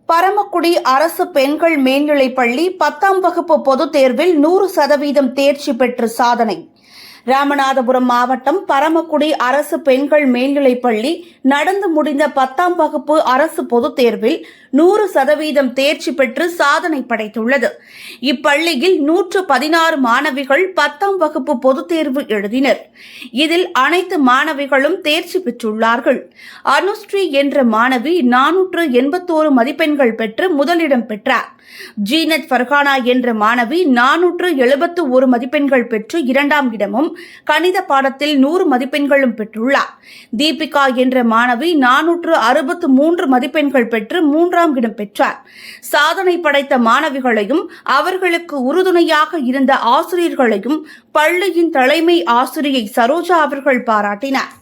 பரமக்குடி அரசு பெண்கள் மேல்நிலைப்பள்ளி 10ஆம் வகுப்பு பொதுத் தேர்வில் 100% தேர்ச்சி பெற்று சாதனை. ராமநாதபுரம் மாவட்டம் பரமக்குடி அரசு பெண்கள் மேல்நிலைப்பள்ளி நடந்து முடிந்த 10ஆம் வகுப்பு அரசு பொதுத் தேர்வில் 100% தேர்ச்சி பெற்று சாதனை படைத்துள்ளது. இப்பள்ளியில் 116 மாணவிகள் 10ஆம் வகுப்பு பொதுத் தேர்வு எழுதினர். இதில் அனைத்து மாணவிகளும் தேர்ச்சி பெற்றுள்ளார்கள். அனுஸ்ரீ என்ற மாணவி 481 மதிப்பெண்கள் பெற்று முதலிடம் பெற்றார். ஜீனத் ஃபர்ஹானா என்ற மாணவி 471 மதிப்பெண்கள் பெற்று இரண்டாம் இடமும் கணித பாடத்தில் 100 மதிப்பெண்களும் பெற்றுள்ளார். தீபிகா என்ற மாணவி 463 மதிப்பெண்கள் பெற்று மூன்றாம் இடம் பெற்றார். சாதனை படைத்த மாணவிகளையும் அவர்களுக்கு உறுதுணையாக இருந்த ஆசிரியர்களையும் பள்ளியின் தலைமை ஆசிரியை சரோஜா அவர்கள் பாராட்டினார்.